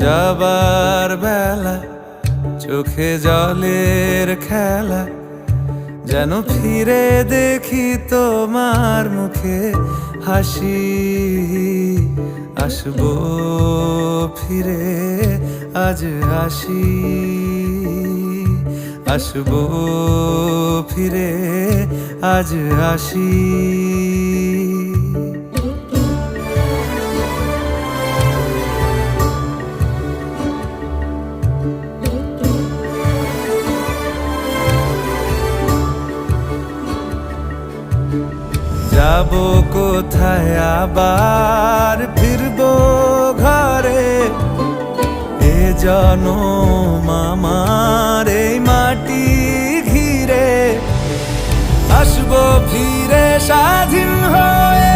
যাবার বেলা চোখে জলের খেলা, যেন ফিরে দেখি তোমার মুখে হাসি। আসবো ফিরে আজ আসি, আসবো ফিরে আজ আসি। যাবো কোথায় আবার ফিরবো ঘরে, এ জনম আমার এই মাটি ঘিরে। আসবো ফিরে স্বাধীন হয়ে